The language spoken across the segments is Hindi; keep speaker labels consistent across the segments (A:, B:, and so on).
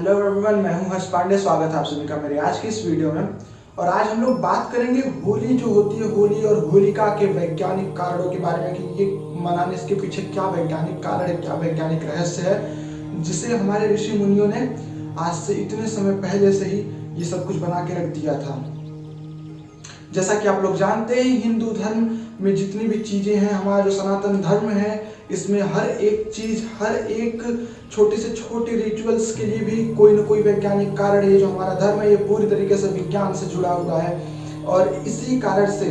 A: हेलो एवरीवन, मैं हूं हर्ष पांडे। स्वागत है आप सभी का मेरे आज की इस वीडियो में। और आज हम लोग बात करेंगे होली जो होती है, होली और होलिका के वैज्ञानिक कारणों के बारे में कि ये मनाने इसके पीछे क्या वैज्ञानिक कारण है, क्या वैज्ञानिक रहस्य है, जिसे हमारे ऋषि मुनियों ने आज से इतने समय पहले से ही ये सब कुछ बना के रख दिया था। जैसा कि आप लोग जानते हैं, हिंदू धर्म में जितनी भी चीजें हैं, हमारा जो सनातन धर्म है, इसमें हर एक चीज, हर एक छोटे से छोटे रिचुअल्स के लिए भी कोई न कोई वैज्ञानिक कारण है। जो हमारा धर्म है ये पूरी तरीके से विज्ञान से जुड़ा हुआ है और इसी कारण से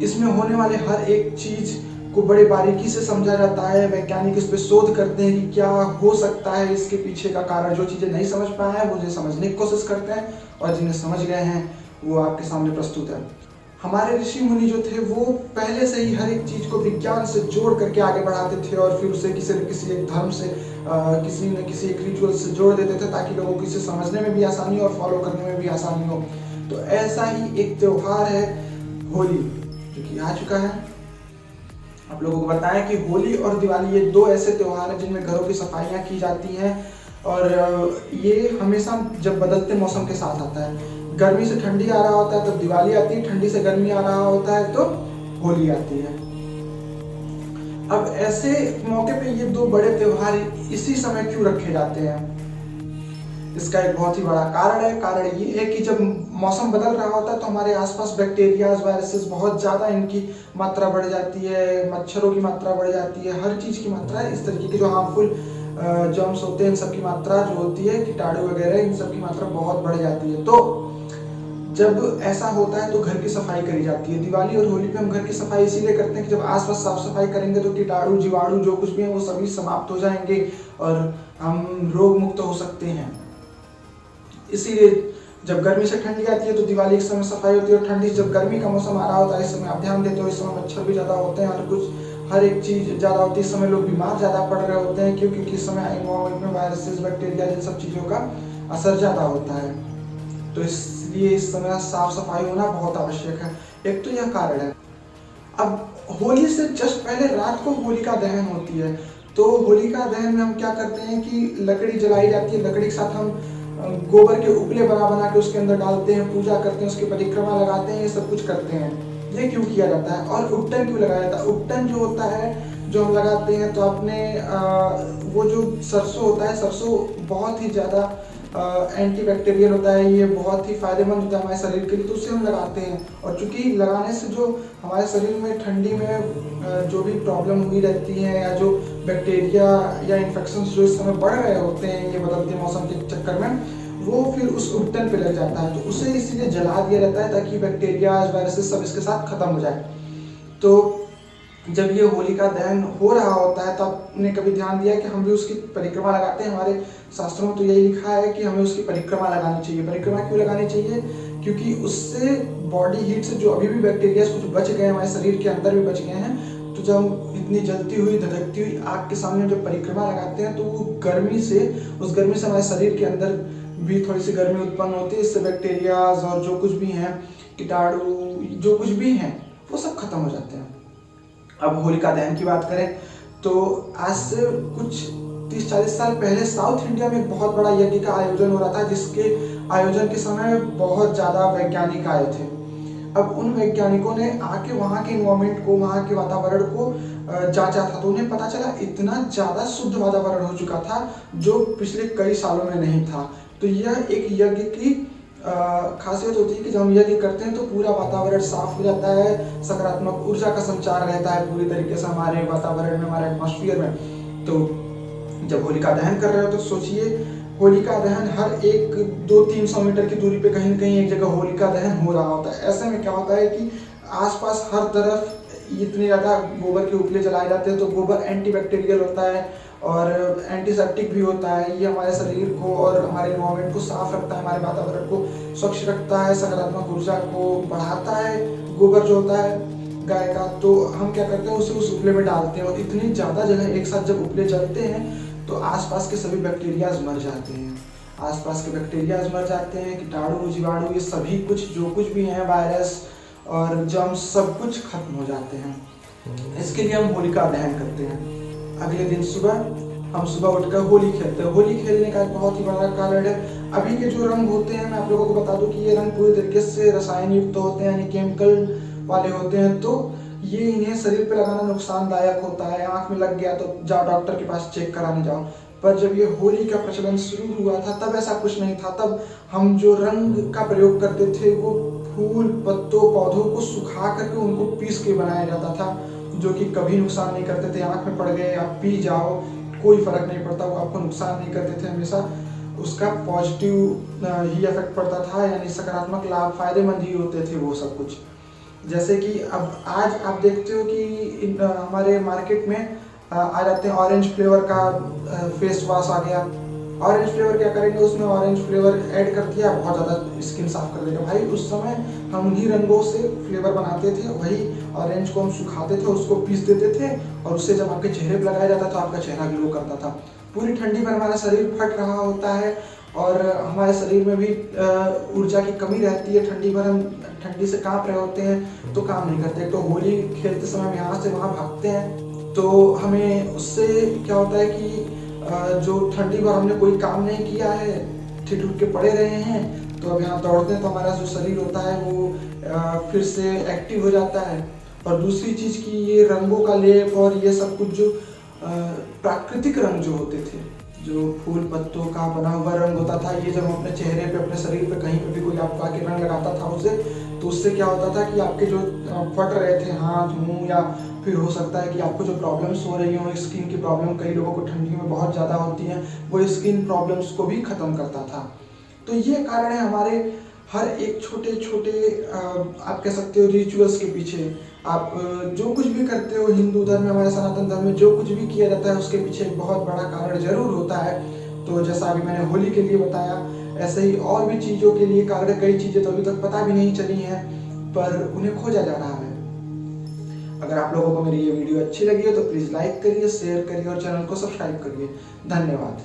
A: इसमें होने वाले हर एक चीज को बड़े बारीकी से समझा जाता है। वैज्ञानिक इस पे शोध करते हैं कि क्या हो सकता है इसके पीछे का कारण। जो चीजें नहीं समझ पाए हैं वो उन्हें समझने की कोशिश करते हैं और जिन्हें समझ गए हैं वो आपके सामने प्रस्तुत है। हमारे ऋषि मुनि जो थे वो पहले से ही हर एक चीज को विज्ञान से जोड़ करके आगे बढ़ाते थे और फिर उसे किसी न किसी एक धर्म से, किसी न किसी एक रिचुअल से जोड़ देते थे ताकि लोगों को इसे समझने में भी आसानी और फॉलो करने में भी आसानी हो। तो ऐसा ही एक त्योहार है होली, जो कि आ चुका है। आप लोगों को बताएं कि होली और दिवाली ये दो ऐसे त्योहार हैं जिनमें घरों की सफाइयाँ की जाती हैं और ये हमेशा जब बदलते मौसम के साथ आता है। गर्मी से ठंडी आ रहा होता है तब दिवाली आती है, ठंडी से गर्मी आ रहा होता है तो होली आती है। अब ऐसे मौके पे ये दो बड़े त्योहार इसी समय क्यों रखे जाते हैं, इसका एक बहुत ही बड़ा कारण है। कारण ये है कि जब मौसम बदल रहा होता है तो हमारे आसपास बैक्टीरियाज, वायरसेस बहुत ज्यादा इनकी मात्रा बढ़ जाती है, मच्छरों की मात्रा बढ़ जाती है, हर चीज की मात्रा, इस तरीके के जो हार्मफुल जर्म्स होते हैं इन सब की मात्रा जो होती है, कीटाणु वगैरह, इन सब की मात्रा बहुत बढ़ जाती है। तो जब ऐसा होता है तो घर की सफाई करी जाती है। दिवाली और होली पे हम घर की सफाई इसीलिए करते हैं कि जब आसपास साफ सफाई करेंगे तो कीटाणु, जीवाणु जो कुछ भी है वो सभी समाप्त हो जाएंगे और हम रोग मुक्त हो सकते हैं। इसीलिए जब गर्मी से ठंडी आती है तो दिवाली के समय सफाई होती है और ठंडी जब गर्मी का मौसम आ रहा होता है, इस समय आप ध्यान देते हो, इस समय मच्छर भी ज्यादा होते हैं और हर एक चीज ज्यादा होती है। इस समय लोग बीमार ज्यादा पड़ रहे होते हैं क्योंकि इस समय एनवायरमेंट में वायरसेस, बैक्टीरिया, इन सब चीजों का असर ज्यादा होता है। तो इसलिए इस समय साफ सफाई होना बहुत आवश्यक है। एक तो यह कारण है। अब होली से जस्ट पहले रात को होलिका दहन होती है। तो होलिका दहन में हम क्या करते हैं कि लकड़ी जलाई जाती है, लकड़ी के साथ हम गोबर के उपले बना के उसके अंदर डालते हैं, पूजा करते हैं, उसकी परिक्रमा लगाते हैं, ये सब कुछ करते हैं। ये क्यों किया जाता है और उपटन क्यों लगाया जाता है? उपटन जो होता है जो हम लगाते हैं तो अपने वो जो सरसों होता है, सरसों बहुत ही ज़्यादा एंटी बैक्टीरियल होता है, ये बहुत ही फायदेमंद होता है हमारे शरीर के लिए, तो उसे हम लगाते हैं। और चूंकि लगाने से जो हमारे शरीर में ठंडी में जो भी प्रॉब्लम हुई रहती है या जो बैक्टीरिया या इन्फेक्शन जो इस समय बढ़ रहे होते हैं ये बदलते मौसम के चक्कर में, वो फिर उस उपटन पे लग जाता है। तो उसे इसीलिए जला दिया जाता है ताकि बैक्टीरिया, वायरसेस सब इसके साथ खत्म हो जाए। तो जब ये होलिका दहन हो रहा होता है तो आपने कभी ध्यान दिया कि हम भी उसकी परिक्रमा लगाते हैं? हमारे शास्त्रों में तो यही लिखा है कि हमें उसकी परिक्रमा लगानी चाहिए। परिक्रमा क्यों लगानी चाहिए? क्योंकि उससे बॉडी हीट से जो अभी भी बैक्टीरिया कुछ बच गए, हमारे शरीर के अंदर भी बच गए हैं, तो जब हम इतनी जलती हुई, धधकती हुई आग के सामने जब परिक्रमा लगाते हैं तो वो गर्मी से, उस गर्मी से हमारे शरीर के अंदर भी थोड़ी सी गर्मी उत्पन्न होती है। इससे बैक्टीरियाज और जो कुछ भी हैं, कीटाणु जो कुछ भी हैं, वो सब खत्म हो जाते हैं। अब होलिका दहन की बात करें तो आज से कुछ 30-40 साल पहले साउथ इंडिया में एक बहुत बड़ा यज्ञ का आयोजन हो रहा था, जिसके आयोजन के समय बहुत ज़्यादा वैज्ञानिक आए थे। अब उन वैज्ञानिकों ने आके वहाँ के एनवायरमेंट को, वहाँ के वातावरण को जांचा था, तो उन्हें पता चला इतना ज़्यादा शुद्ध वातावरण हो चुका था जो पिछले कई सालों में नहीं था। तो यह एक यज्ञ की खासियत होती है कि जब हम यज्ञ करते हैं तो पूरा वातावरण साफ हो जाता है, सकारात्मक ऊर्जा का संचार रहता है पूरी तरीके से हमारे वातावरण में, हमारे एटमॉस्फेयर में। तो जब होलिका दहन कर रहे हो तो सोचिए, होलिका दहन हर एक 200-300 मीटर की दूरी पे कहीं न कहीं एक जगह होलिका दहन हो रहा होता है। ऐसे में क्या होता है कि आसपास हर तरफ इतने ज़्यादा गोबर के उपले जलाए जाते हैं। तो गोबर एंटीबैक्टीरियल होता है और एंटीसेप्टिक भी होता है। ये हमारे शरीर को और हमारे एनवायरमेंट को साफ रखता है, हमारे वातावरण को स्वच्छ रखता है, सकारात्मक ऊर्जा को बढ़ाता है। गोबर जो होता है गाय का, तो हम क्या करते हैं उसे उस उपले में डालते हैं और इतनी ज़्यादा जगह एक साथ जब उपले जलते हैं तो आसपास के सभी बैक्टीरियाज मर जाते हैं। आसपास के बैक्टीरियाज मर जाते हैं, कीटाणु, जीवाणु, ये सभी कुछ जो कुछ भी हैं, वायरस और जर्म्स, सब कुछ खत्म हो जाते हैं। इसके लिए हम होलिका दहन करते हैं। अगले दिन सुबह हम सुबह उठकर होली खेलते हैं। होली खेलने का एक बहुत ही बड़ा कारण है, अभी के जो रंग होते हैं, मैं आप लोगों को बता दूं कि ये रंग पूरी तरीके से रसायन युक्त होते हैं, यानी केमिकल वाले होते हैं। तो ये इन्हें शरीर पे लगाना नुकसानदायक होता है। आंख में लग गया तो जाओ डॉक्टर के पास चेक कराने जाओ। पर जब ये होली का प्रचलन शुरू हुआ था तब ऐसा कुछ नहीं था। तब हम जो रंग का प्रयोग करते थे वो फूल, पत्तों, पौधों को सुखा करके उनको पीस के बनाया जाता था, जो कि कभी नुकसान नहीं करते थे। आंख में पड़ गए, आप पी जाओ, कोई फर्क नहीं पड़ता, वो आपको नुकसान नहीं करते थे। हमेशा उसका पॉजिटिव ही इफेक्ट पड़ता था, यानी सकारात्मक लाभ, फायदेमंद ही होते थे वो सब कुछ। जैसे कि अब आज आप देखते हो कि हमारे मार्केट में आ जाते हैं ऑरेंज फ्लेवर का फेस वॉश आ गया। ऑरेंज फ्लेवर क्या करेंगे, उसमें ऑरेंज फ्लेवर ऐड कर दिया, बहुत ज़्यादा स्किन साफ कर देगा। भाई उस समय हम उन्हीं रंगों से फ्लेवर बनाते थे, वही ऑरेंज को हम सुखाते थे, उसको पीस देते थे और उससे जब आपके चेहरे पर लगाया जाता था आपका चेहरा ग्लो करता था। पूरी ठंडी में हमारा शरीर फट रहा होता है और हमारे शरीर में भी ऊर्जा की कमी रहती है। ठंडी भर हम ठंडी से काँप रहे होते हैं तो काम नहीं करते। तो होली खेलते समय हम यहाँ से वहाँ भागते हैं, तो हमें उससे क्या होता है कि जो ठंडी भर हमने कोई काम नहीं किया है, ठिठ उठ के पड़े रहे हैं, तो अब यहाँ दौड़ते हैं तो हमारा जो शरीर होता है वो फिर से एक्टिव हो जाता है। और दूसरी चीज़ की ये रंगों का लेप और ये सब कुछ जो प्राकृतिक रंग जो होते थे, जो फूल पत्तों का बना हुआ रंग होता था, ये जब हम अपने चेहरे पे, अपने शरीर पे कहीं पे भी कोई आपको आके रंग लगाता था उसे, तो उससे क्या होता था कि आपके जो फट रहे थे हाथ, मुंह, या फिर हो सकता है कि आपको जो प्रॉब्लम्स हो रही हो, स्किन की प्रॉब्लम, कई लोगों को ठंडी में बहुत ज़्यादा होती हैं, वो स्किन प्रॉब्लम्स को भी ख़त्म करता था। तो ये कारण है हमारे हर एक छोटे छोटे आप कह सकते हो रिचुअल्स के पीछे। आप जो कुछ भी करते हो, हिंदू धर्म में, हमारे सनातन धर्म में जो कुछ भी किया जाता है उसके पीछे एक बहुत बड़ा कारण जरूर होता है। तो जैसा अभी मैंने होली के लिए बताया, ऐसे ही और भी चीज़ों के लिए कारण, कई चीज़ें तो अभी तक पता भी नहीं चली हैं पर उन्हें खोजा जा रहा है। अगर आप लोगों को मेरी ये वीडियो अच्छी लगी हो तो प्लीज़ लाइक करिए, शेयर करिए और चैनल को सब्सक्राइब करिए। धन्यवाद।